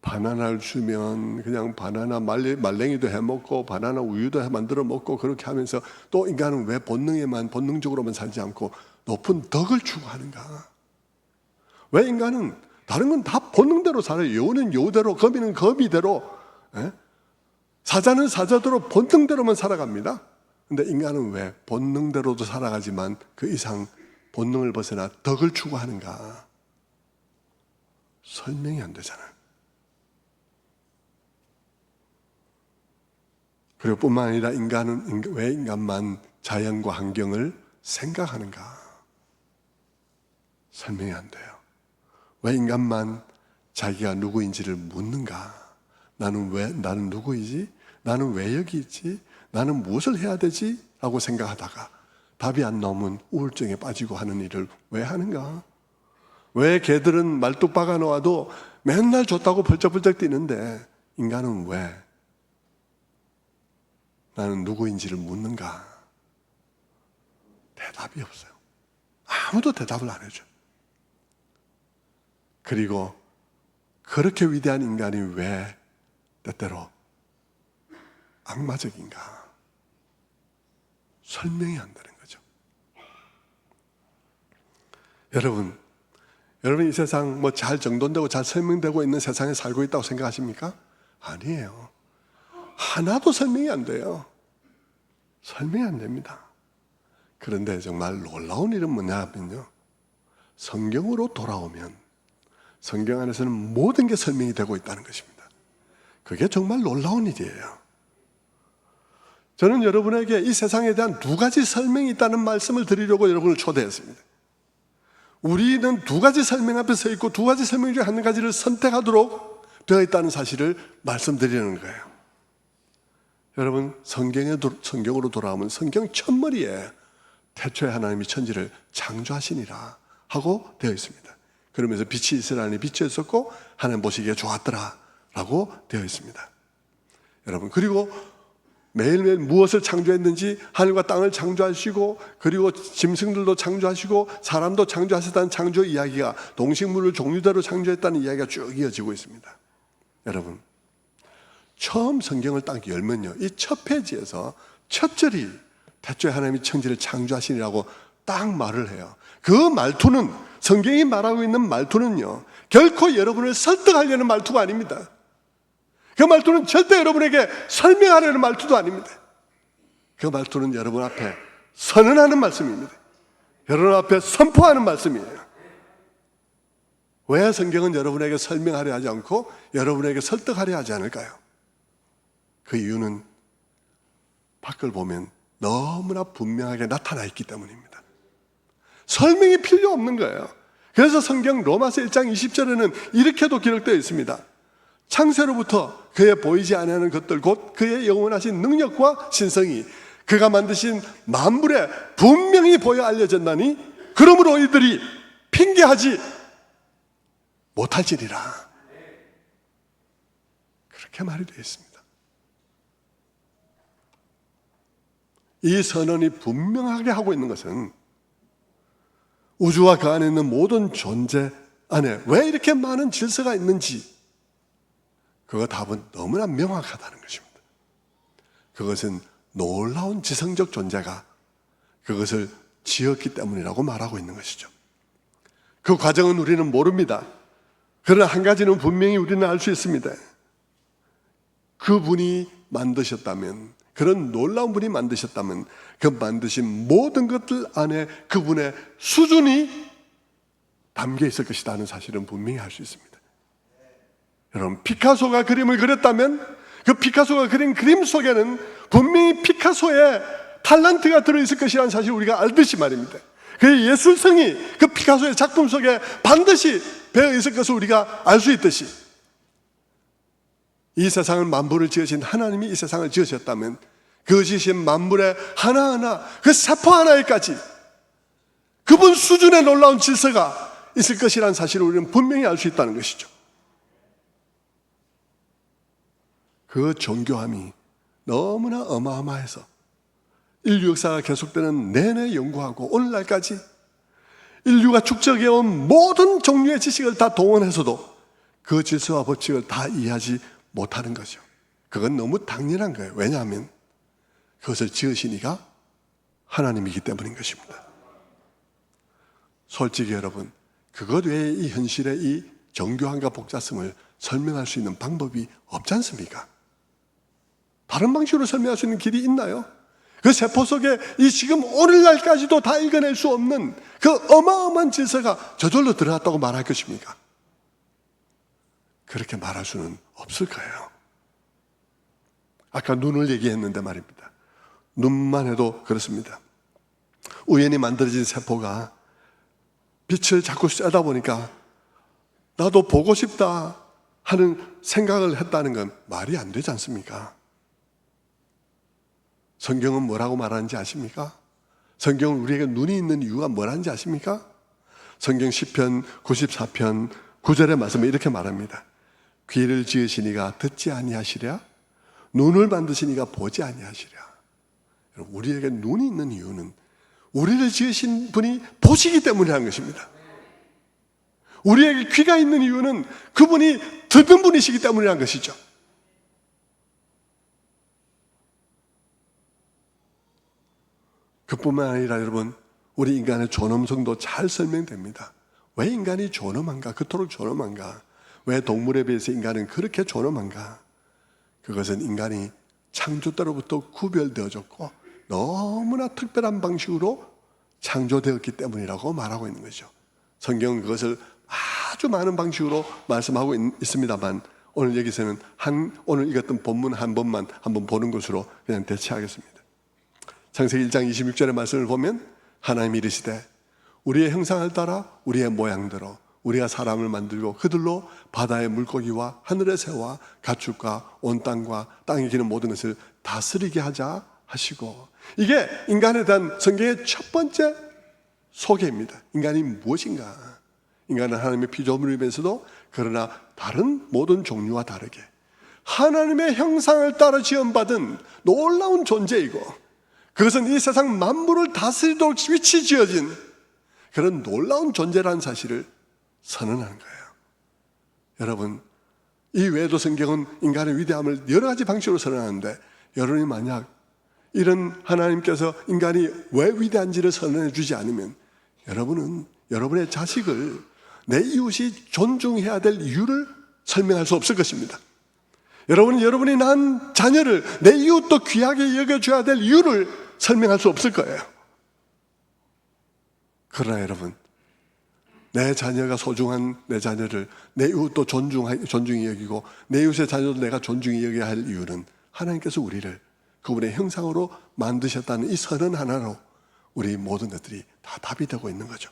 바나나를 주면 그냥 바나나 말랭이도 해먹고 바나나 우유도 만들어 먹고 그렇게 하면서 또 인간은 왜 본능적으로만 살지 않고 높은 덕을 추구하는가? 왜 인간은 다른 건 다 본능대로 살아요. 여우는 여우대로, 거미는 거미대로, 사자는 사자대로 본능대로만 살아갑니다. 근데 인간은 왜 본능대로도 살아가지만 그 이상 본능을 벗어나 덕을 추구하는가? 설명이 안 되잖아요. 그리고 뿐만 아니라 인간은 왜 인간만 자연과 환경을 생각하는가? 설명이 안 돼요. 왜 인간만 자기가 누구인지를 묻는가? 나는 누구이지? 나는 왜 여기 있지? 나는 무엇을 해야 되지? 라고 생각하다가 답이 안 나오면 우울증에 빠지고 하는 일을 왜 하는가? 왜 개들은 말뚝 박아 놓아도 맨날 좋다고 벌쩍벌쩍 뛰는데 인간은 왜 나는 누구인지를 묻는가? 대답이 없어요. 아무도 대답을 안 해줘요. 그리고 그렇게 위대한 인간이 왜 때때로 악마적인가? 설명이 안 되는 거죠. 여러분 이 세상 잘 정돈되고 잘 설명되고 있는 세상에 살고 있다고 생각하십니까? 아니에요. 하나도 설명이 안 돼요. 설명이 안 됩니다. 그런데 정말 놀라운 일은 뭐냐면요, 성경으로 돌아오면 성경 안에서는 모든 게 설명이 되고 있다는 것입니다. 그게 정말 놀라운 일이에요. 저는 여러분에게 이 세상에 대한 두 가지 설명이 있다는 말씀을 드리려고 여러분을 초대했습니다. 우리는 두 가지 설명 앞에 서 있고 두 가지 설명 중에 한 가지를 선택하도록 되어 있다는 사실을 말씀드리는 거예요. 여러분, 성경으로 돌아오면 성경 첫머리에 태초에 하나님이 천지를 창조하시니라 하고 되어 있습니다. 그러면서 빛이 있으라 하니 빛이 있었고 하나님 보시기에 좋았더라 라고 되어 있습니다. 여러분, 그리고 매일매일 무엇을 창조했는지 하늘과 땅을 창조하시고 그리고 짐승들도 창조하시고 사람도 창조하셨다는 창조 이야기가, 동식물을 종류대로 창조했다는 이야기가 쭉 이어지고 있습니다. 여러분, 처음 성경을 딱 열면요, 이 첫 페이지에서 첫 절이 태초에 하나님이 천지를 창조하시니라고 딱 말을 해요. 그 말투는 성경이 말하고 있는 말투는요, 결코 여러분을 설득하려는 말투가 아닙니다. 그 말투는 절대 여러분에게 설명하려는 말투도 아닙니다. 그 말투는 여러분 앞에 선언하는 말씀입니다. 여러분 앞에 선포하는 말씀이에요. 왜 성경은 여러분에게 설명하려 하지 않고 여러분에게 설득하려 하지 않을까요? 그 이유는 밖을 보면 너무나 분명하게 나타나 있기 때문입니다. 설명이 필요 없는 거예요. 그래서 성경 로마서 1장 20절에는 이렇게도 기록되어 있습니다. 창세로부터 그의 보이지 아니하는 것들 곧 그의 영원하신 능력과 신성이 그가 만드신 만물에 분명히 보여 알려졌나니 그러므로 이들이 핑계하지 못할지니라. 그렇게 말이 되어 있습니다. 이 선언이 분명하게 하고 있는 것은 우주와 그 안에 있는 모든 존재 안에 왜 이렇게 많은 질서가 있는지 그 답은 너무나 명확하다는 것입니다. 그것은 놀라운 지성적 존재가 그것을 지었기 때문이라고 말하고 있는 것이죠. 그 과정은 우리는 모릅니다. 그러나 한 가지는 분명히 우리는 알 수 있습니다. 그분이 만드셨다면, 그런 놀라운 분이 만드셨다면 그 만드신 모든 것들 안에 그분의 수준이 담겨 있을 것이다 하는 사실은 분명히 알 수 있습니다. 여러분, 피카소가 그림을 그렸다면 그 피카소가 그린 그림 속에는 분명히 피카소의 탤런트가 들어있을 것이라는 사실을 우리가 알듯이 말입니다. 그 예술성이 그 피카소의 작품 속에 반드시 배어 있을 것을 우리가 알 수 있듯이 이 세상을 만물을 지으신 하나님이 이 세상을 지으셨다면 그 지으신 만물의 하나하나 그 세포 하나에까지 그분 수준의 놀라운 질서가 있을 것이라는 사실을 우리는 분명히 알 수 있다는 것이죠. 그 정교함이 너무나 어마어마해서 인류 역사가 계속되는 내내 연구하고 오늘날까지 인류가 축적해온 모든 종류의 지식을 다 동원해서도 그 질서와 법칙을 다 이해하지 못하는 거죠. 그건 너무 당연한 거예요. 왜냐하면 그것을 지으신 이가 하나님이기 때문인 것입니다. 솔직히 여러분, 그것 외에 이 현실의 이 정교함과 복잡성을 설명할 수 있는 방법이 없지 않습니까? 다른 방식으로 설명할 수 있는 길이 있나요? 그 세포 속에 이 지금 오늘날까지도 다 읽어낼 수 없는 그 어마어마한 질서가 저절로 들어갔다고 말할 것입니까? 그렇게 말할 수는 없을 거예요. 아까 눈을 얘기했는데 말입니다. 눈만 해도 그렇습니다. 우연히 만들어진 세포가 빛을 자꾸 쐬다 보니까 나도 보고 싶다 하는 생각을 했다는 건 말이 안 되지 않습니까? 성경은 뭐라고 말하는지 아십니까? 성경은 우리에게 눈이 있는 이유가 뭐라는지 아십니까? 성경 시편 94편 9절의 말씀에 이렇게 말합니다. 귀를 지으시니가 듣지 아니하시랴? 눈을 만드시니가 보지 아니하시랴? 우리에게 눈이 있는 이유는 우리를 지으신 분이 보시기 때문이라는 것입니다. 우리에게 귀가 있는 이유는 그분이 듣는 분이시기 때문이라는 것이죠. 그뿐만 아니라 여러분, 우리 인간의 존엄성도 잘 설명됩니다. 왜 인간이 존엄한가? 그토록 존엄한가? 왜 동물에 비해서 인간은 그렇게 존엄한가? 그것은 인간이 창조 때로부터 구별되어졌고 너무나 특별한 방식으로 창조되었기 때문이라고 말하고 있는 거죠. 성경은 그것을 아주 많은 방식으로 말씀하고 있습니다만 오늘 여기서는 오늘 읽었던 본문 한 번만 한번 보는 것으로 그냥 대체하겠습니다. 창세기 1장 26절의 말씀을 보면 하나님이 이르시되 우리의 형상을 따라 우리의 모양대로 우리가 사람을 만들고 그들로 바다의 물고기와 하늘의 새와 가축과 온 땅과 땅에 기는 모든 것을 다스리게 하자 하시고, 이게 인간에 대한 성경의 첫 번째 소개입니다. 인간이 무엇인가? 인간은 하나님의 피조물이면서도 그러나 다른 모든 종류와 다르게 하나님의 형상을 따라 지음받은 놀라운 존재이고, 그것은 이 세상 만물을 다스리도록 위치 지어진 그런 놀라운 존재라는 사실을 선언하는 거예요. 여러분, 이 외에도 성경은 인간의 위대함을 여러 가지 방식으로 선언하는데, 여러분이 만약 이런 하나님께서 인간이 왜 위대한지를 선언해 주지 않으면 여러분은 여러분의 자식을 내 이웃이 존중해야 될 이유를 설명할 수 없을 것입니다. 여러분은 여러분이 낳은 자녀를 내 이웃도 귀하게 여겨줘야 될 이유를 설명할 수 없을 거예요. 그러나 여러분, 내 자녀가 소중한 내 자녀를 내 이웃도 존중히 여기고 내 이웃의 자녀도 내가 존중히 여겨야 할 이유는 하나님께서 우리를 그분의 형상으로 만드셨다는 이 선언 하나로 우리 모든 것들이 다 답이 되고 있는 거죠.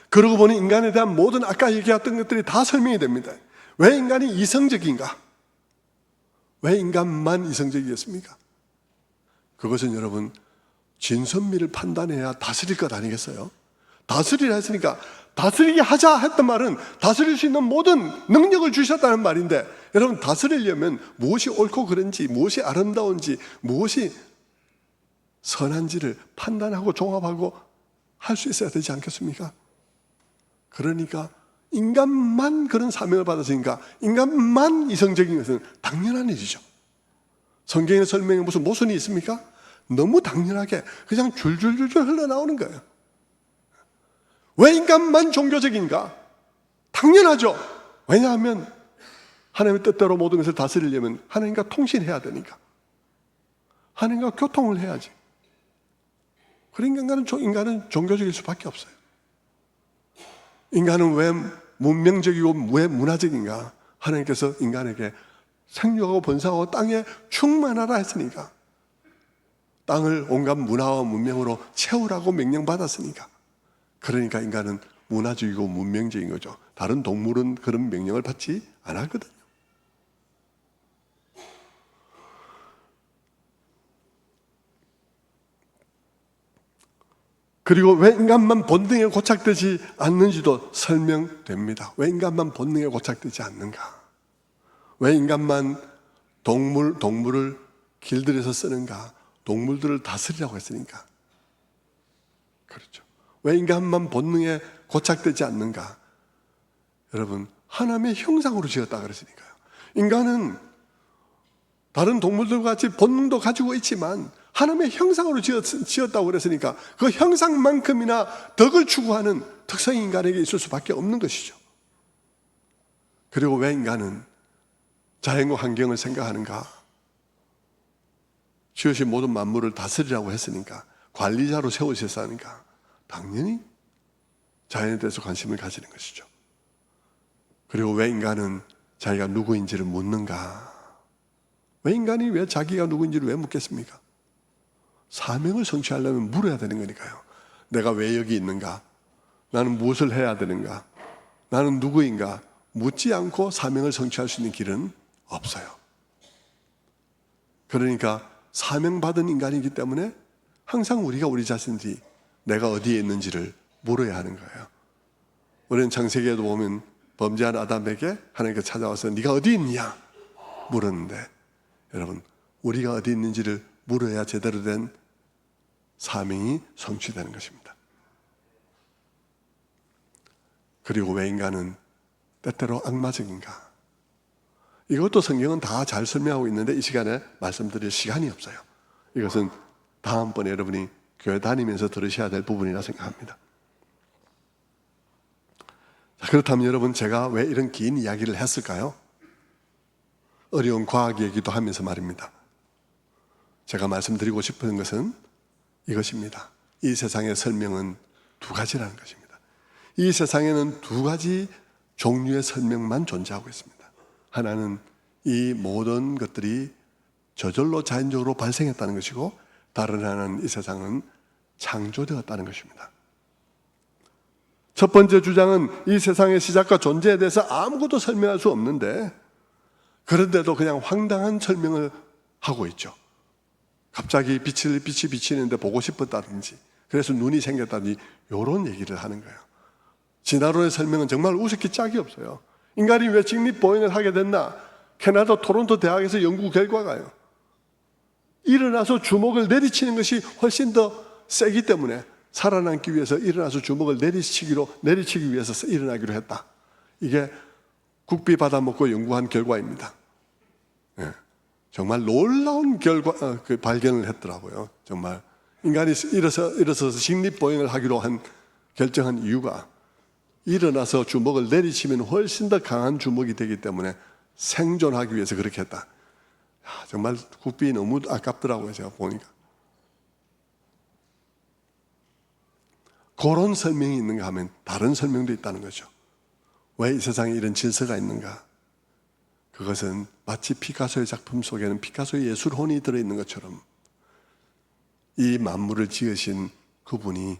그러고 보니 인간에 대한 모든 아까 얘기했던 것들이 다 설명이 됩니다. 왜 인간이 이성적인가? 왜 인간만 이성적이겠습니까? 그것은 여러분 진선미를 판단해야 다스릴 것 아니겠어요? 다스리라 했으니까 다스리게 하자 했던 말은 다스릴 수 있는 모든 능력을 주셨다는 말인데, 여러분 다스리려면 무엇이 옳고 그른지, 무엇이 아름다운지, 무엇이 선한지를 판단하고 종합하고 할 수 있어야 되지 않겠습니까? 그러니까 인간만 그런 사명을 받았으니까 인간만 이성적인 것은 당연한 일이죠. 성경의 설명에 무슨 모순이 있습니까? 너무 당연하게 그냥 줄줄줄줄 흘러나오는 거예요. 왜 인간만 종교적인가? 당연하죠. 왜냐하면 하나님의 뜻대로 모든 것을 다스리려면 하나님과 통신해야 되니까. 하나님과 교통을 해야지. 그러니까 인간은 종교적일 수밖에 없어요. 인간은 왜 문명적이고 왜 문화적인가? 하나님께서 인간에게 생육하고 번성하고 땅에 충만하라 했으니까, 땅을 온갖 문화와 문명으로 채우라고 명령받았으니까. 그러니까 인간은 문화적이고 문명적인 거죠. 다른 동물은 그런 명령을 받지 않았거든요. 그리고 왜 인간만 본능에 고착되지 않는지도 설명됩니다. 왜 인간만 본능에 고착되지 않는가? 왜 인간만 동물을 길들여서 쓰는가? 동물들을 다스리라고 했으니까. 그렇죠. 왜 인간만 본능에 고착되지 않는가? 여러분, 하나님의 형상으로 지었다 그랬으니까요. 인간은 다른 동물들과 같이 본능도 가지고 있지만 하나님의 형상으로 지었다고 그랬으니까 그 형상만큼이나 덕을 추구하는 특성이 인간에게 있을 수밖에 없는 것이죠. 그리고 왜 인간은 자연과 환경을 생각하는가? 지으신 모든 만물을 다스리라고 했으니까, 관리자로 세우셨으니까 당연히 자연에 대해서 관심을 가지는 것이죠. 그리고 왜 인간은 자기가 누구인지를 묻는가? 왜 인간이 왜 자기가 누구인지를 왜 묻겠습니까? 사명을 성취하려면 물어야 되는 거니까요. 내가 왜 여기 있는가? 나는 무엇을 해야 되는가? 나는 누구인가? 묻지 않고 사명을 성취할 수 있는 길은 없어요. 그러니까 사명받은 인간이기 때문에 항상 우리가 우리 자신들이 내가 어디에 있는지를 물어야 하는 거예요. 우리는 창세기에도 보면 범죄한 아담에게 하나님께서 찾아와서 네가 어디 있느냐 물었는데, 여러분 우리가 어디 있는지를 물어야 제대로 된 사명이 성취되는 것입니다. 그리고 왜 인간은 때때로 악마적인가? 이것도 성경은 다 잘 설명하고 있는데 이 시간에 말씀드릴 시간이 없어요. 이것은 다음번에 여러분이 교회 다니면서 들으셔야 될 부분이라 생각합니다. 자, 그렇다면 여러분, 제가 왜 이런 긴 이야기를 했을까요? 어려운 과학 얘기도 하면서 말입니다. 제가 말씀드리고 싶은 것은 이것입니다. 이 세상의 설명은 두 가지라는 것입니다. 이 세상에는 두 가지 종류의 설명만 존재하고 있습니다. 하나는 이 모든 것들이 저절로 자연적으로 발생했다는 것이고, 다른 하나는 이 세상은 창조되었다는 것입니다. 첫 번째 주장은 이 세상의 시작과 존재에 대해서 아무것도 설명할 수 없는데, 그런데도 그냥 황당한 설명을 하고 있죠. 갑자기 빛이 비치는데 보고 싶었다든지, 그래서 눈이 생겼다든지 이런 얘기를 하는 거예요. 진화론의 설명은 정말 우습기 짝이 없어요. 인간이 왜 직립보행을 하게 됐나? 캐나다 토론토 대학에서 연구 결과가요, 일어나서 주먹을 내리치는 것이 훨씬 더 세기 때문에 살아남기 위해서 일어나서 주먹을 내리치기 위해서 일어나기로 했다. 이게 국비 받아먹고 연구한 결과입니다. 네. 정말 놀라운 발견을 했더라고요. 정말 인간이 일어서서 식립보행을 하기로 결정한 이유가 일어나서 주먹을 내리치면 훨씬 더 강한 주먹이 되기 때문에 생존하기 위해서 그렇게 했다. 정말 국비 너무 아깝더라고요, 제가 보니까. 그런 설명이 있는가 하면 다른 설명도 있다는 거죠. 왜 이 세상에 이런 질서가 있는가? 그것은 마치 피카소의 작품 속에는 피카소의 예술혼이 들어있는 것처럼 이 만물을 지으신 그분이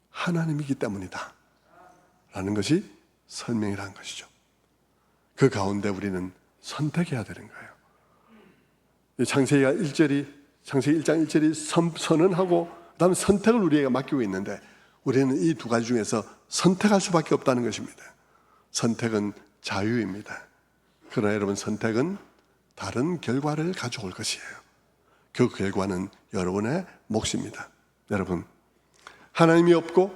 하나님이기 때문이다 라는 것이 설명이라는 것이죠. 그 가운데 우리는 선택해야 되는 거예요. 창세기 1장 1절이 선언하고 그 다음에 선택을 우리에게 맡기고 있는데 우리는 이 두 가지 중에서 선택할 수밖에 없다는 것입니다. 선택은 자유입니다. 그러나 여러분, 선택은 다른 결과를 가져올 것이에요. 그 결과는 여러분의 몫입니다. 여러분, 하나님이 없고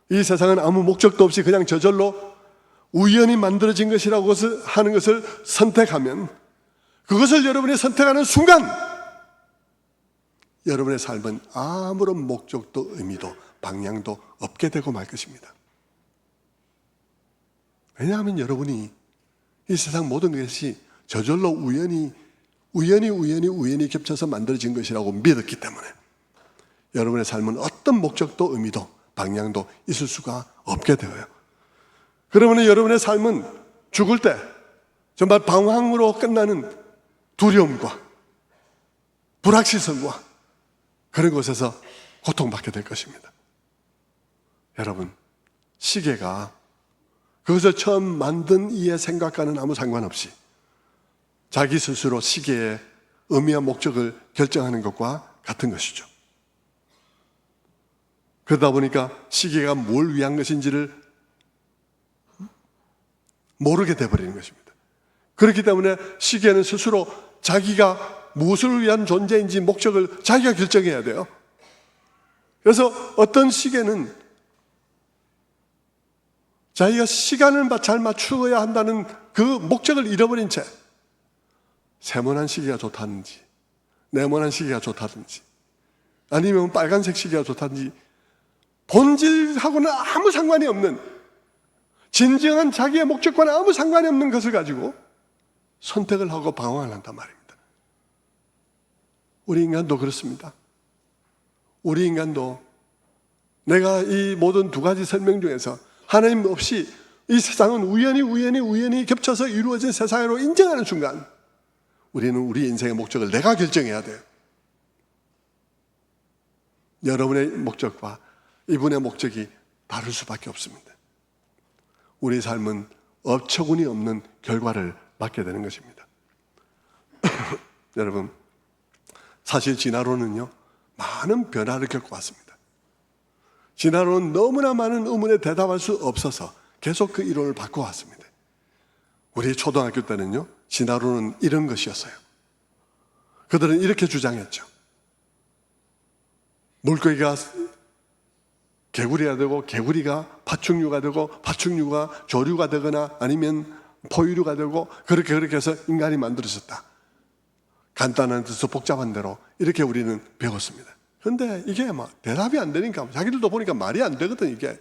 이 세상은 아무 목적도 없이 그냥 저절로 우연히 만들어진 것이라고 하는 것을 선택하면, 그것을 여러분이 선택하는 순간 여러분의 삶은 아무런 목적도 의미도 방향도 없게 되고 말 것입니다. 왜냐하면 여러분이 이 세상 모든 것이 저절로 우연히 겹쳐서 만들어진 것이라고 믿었기 때문에 여러분의 삶은 어떤 목적도 의미도 방향도 있을 수가 없게 되어요. 그러면 여러분의 삶은 죽을 때 정말 방황으로 끝나는 두려움과 불확실성과 그런 곳에서 고통받게 될 것입니다. 여러분, 시계가 그것을 처음 만든 이의 생각과는 아무 상관없이 자기 스스로 시계의 의미와 목적을 결정하는 것과 같은 것이죠. 그러다 보니까 시계가 뭘 위한 것인지를 모르게 돼버리는 것입니다. 그렇기 때문에 시계는 스스로 자기가 무엇을 위한 존재인지 목적을 자기가 결정해야 돼요. 그래서 어떤 시계는 자기가 시간을 잘 맞추어야 한다는 그 목적을 잃어버린 채 세모난 시계가 좋다든지 네모난 시계가 좋다든지 아니면 빨간색 시계가 좋다든지 본질하고는 아무 상관이 없는, 진정한 자기의 목적과는 아무 상관이 없는 것을 가지고 선택을 하고 방황을 한단 말입니다. 우리 인간도 그렇습니다. 우리 인간도 내가 이 모든 두 가지 설명 중에서 하나님 없이 이 세상은 우연히 겹쳐서 이루어진 세상으로 인정하는 순간 우리는 우리 인생의 목적을 내가 결정해야 돼요. 여러분의 목적과 이분의 목적이 다를 수밖에 없습니다. 우리 삶은 어처구니 없는 결과를 맞게 되는 것입니다. 여러분, 사실 진화론은요, 많은 변화를 겪어왔습니다. 진화론은 너무나 많은 의문에 대답할 수 없어서 계속 그 이론을 바꿔왔습니다. 우리 초등학교 때는요, 진화론은 이런 것이었어요. 그들은 이렇게 주장했죠. 물고기가 개구리가 되고 개구리가 파충류가 되고 파충류가 조류가 되거나 아니면 포유류가 되고 그렇게 해서 인간이 만들어졌다. 간단한 데서 복잡한 대로 이렇게 우리는 배웠습니다. 그런데 이게 막 대답이 안 되니까, 자기들도 보니까 말이 안 되거든. 이게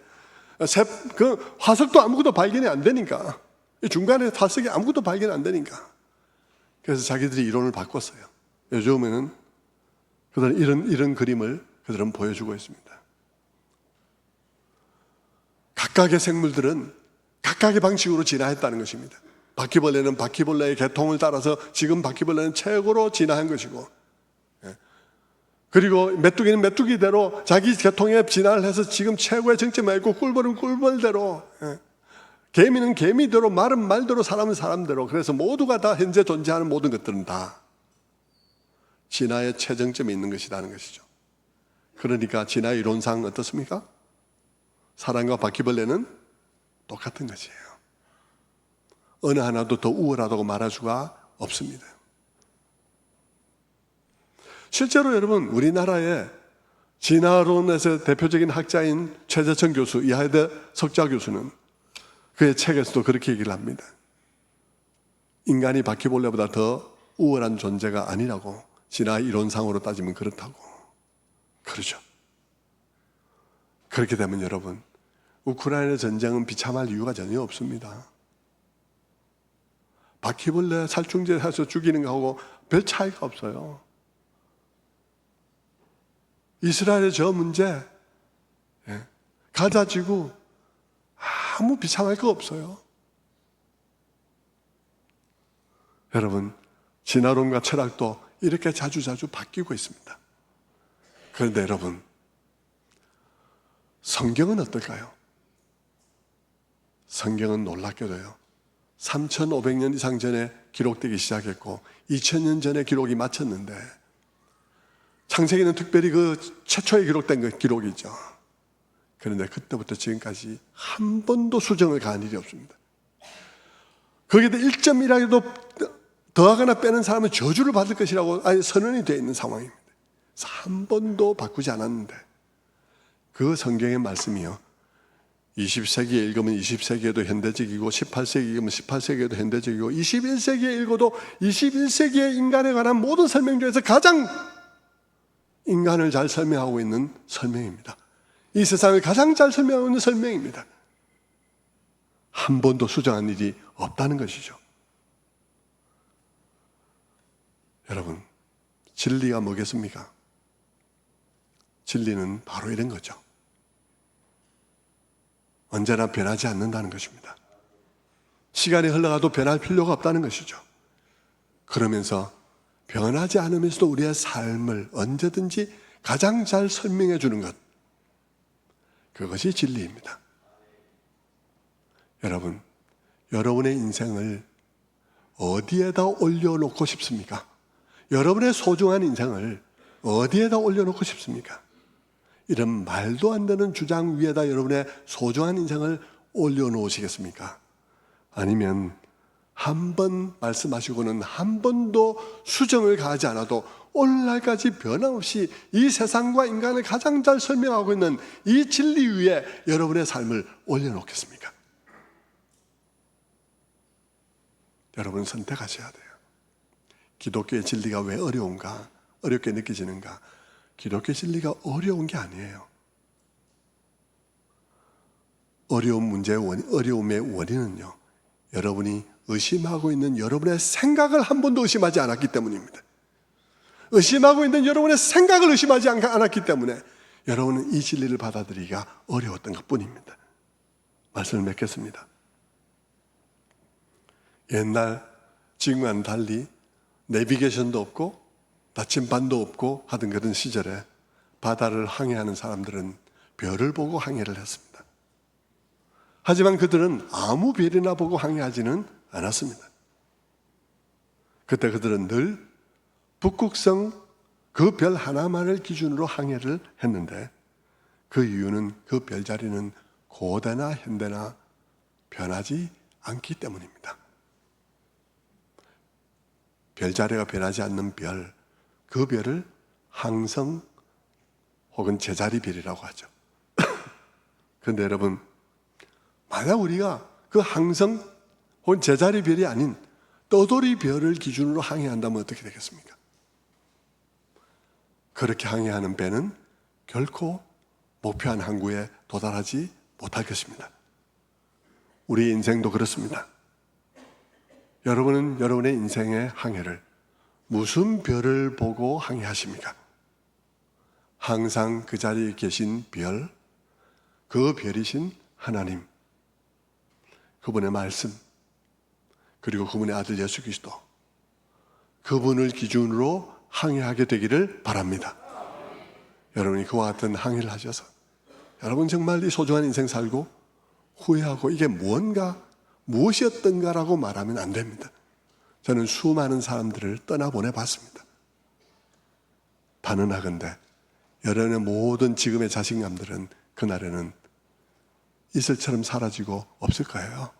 그 화석도 아무것도 발견이 안 되니까, 중간에 화석이 아무것도 발견이 안 되니까, 그래서 자기들이 이론을 바꿨어요. 요즘에는 그들은 이런 그림을 그들은 보여주고 있습니다. 각각의 생물들은 각각의 방식으로 진화했다는 것입니다. 바퀴벌레는 바퀴벌레의 계통을 따라서 지금 바퀴벌레는 최고로 진화한 것이고, 그리고 메뚜기는 메뚜기대로 자기 계통에 진화를 해서 지금 최고의 정점에 있고, 꿀벌은 꿀벌대로, 개미는 개미대로, 말은 말대로, 사람은 사람대로, 그래서 모두가 다 현재 존재하는 모든 것들은 다 진화의 최정점에 있는 것이라는 것이죠. 그러니까 진화 이론상 어떻습니까? 사람과 바퀴벌레는 똑같은 것이에요. 어느 하나도 더 우월하다고 말할 수가 없습니다. 실제로 여러분, 우리나라의 진화론에서 대표적인 학자인 최재천 교수, 이하여대 석좌 교수는 그의 책에서도 그렇게 얘기를 합니다. 인간이 바퀴벌레보다 더 우월한 존재가 아니라고, 진화 이론상으로 따지면 그렇다고. 그러죠. 그렇게 되면 여러분, 우크라이나 전쟁은 비참할 이유가 전혀 없습니다. 바퀴벌레 살충제 해서 죽이는 거하고 별 차이가 없어요. 이스라엘의 저 문제, 가자 지구 아무 비참할 거 없어요. 여러분, 진화론과 철학도 이렇게 자주자주 바뀌고 있습니다. 그런데 여러분, 성경은 어떨까요? 성경은 놀랍게도요, 3,500년 이상 전에 기록되기 시작했고 2,000년 전에 기록이 마쳤는데, 창세기는 특별히 그 최초에 기록된 그 기록이죠. 그런데 그때부터 지금까지 한 번도 수정을 가한 일이 없습니다. 거기에다 1.1하게도 더하거나 빼는 사람은 저주를 받을 것이라고 아예 선언이 되어 있는 상황입니다. 그래서 한 번도 바꾸지 않았는데, 그 성경의 말씀이요, 20세기에 읽으면 20세기에도 현대적이고 18세기에 읽으면 18세기에도 현대적이고 21세기에 읽어도 21세기의 인간에 관한 모든 설명 중에서 가장 인간을 잘 설명하고 있는 설명입니다. 이 세상을 가장 잘 설명하고 있는 설명입니다. 한 번도 수정한 일이 없다는 것이죠. 여러분, 진리가 뭐겠습니까? 진리는 바로 이런 거죠. 언제나 변하지 않는다는 것입니다. 시간이 흘러가도 변할 필요가 없다는 것이죠. 그러면서 변하지 않으면서도 우리의 삶을 언제든지 가장 잘 설명해 주는 것, 그것이 진리입니다. 여러분, 여러분의 인생을 어디에다 올려놓고 싶습니까? 여러분의 소중한 인생을 어디에다 올려놓고 싶습니까? 이런 말도 안 되는 주장 위에다 여러분의 소중한 인생을 올려놓으시겠습니까? 아니면 한 번 말씀하시고는 한 번도 수정을 가하지 않아도 오늘날까지 변함없이 이 세상과 인간을 가장 잘 설명하고 있는 이 진리 위에 여러분의 삶을 올려놓겠습니까? 여러분 선택하셔야 돼요. 기독교의 진리가 왜 어려운가? 어렵게 느껴지는가? 기독교 진리가 어려운 게 아니에요. 어려움의 원인은요, 여러분이 의심하고 있는 여러분의 생각을 한 번도 의심하지 않았기 때문입니다. 의심하고 있는 여러분의 생각을 의심하지 않았기 때문에 여러분은 이 진리를 받아들이기가 어려웠던 것 뿐입니다. 말씀을 맺겠습니다. 옛날 지금과는 달리 내비게이션도 없고 나침반도 없고 하던 그런 시절에 바다를 항해하는 사람들은 별을 보고 항해를 했습니다. 하지만 그들은 아무 별이나 보고 항해하지는 않았습니다. 그때 그들은 늘 북극성 그 별 하나만을 기준으로 항해를 했는데, 그 이유는 그 별자리는 고대나 현대나 변하지 않기 때문입니다. 별자리가 변하지 않는 별, 그 별을 항성 혹은 제자리별이라고 하죠. 그런데 여러분, 만약 우리가 그 항성 혹은 제자리별이 아닌 떠돌이별을 기준으로 항해한다면 어떻게 되겠습니까? 그렇게 항해하는 배는 결코 목표한 항구에 도달하지 못할 것입니다. 우리 인생도 그렇습니다. 여러분은 여러분의 인생의 항해를 무슨 별을 보고 항해하십니까? 항상 그 자리에 계신 별, 그 별이신 하나님, 그분의 말씀, 그리고 그분의 아들 예수 그리스도, 그분을 기준으로 항해하게 되기를 바랍니다. 여러분이 그와 같은 항해를 하셔서 여러분 정말 이 소중한 인생 살고 후회하고 이게 무엇이었던가라고 말하면 안 됩니다. 저는 수많은 사람들을 떠나보내봤습니다. 단언하건대 여러분의 모든 지금의 자신감들은 그날에는 이슬처럼 사라지고 없을 거예요.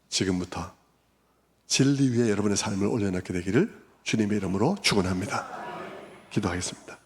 지금부터 진리 위에 여러분의 삶을 올려놓게 되기를 주님의 이름으로 축원합니다. 기도하겠습니다.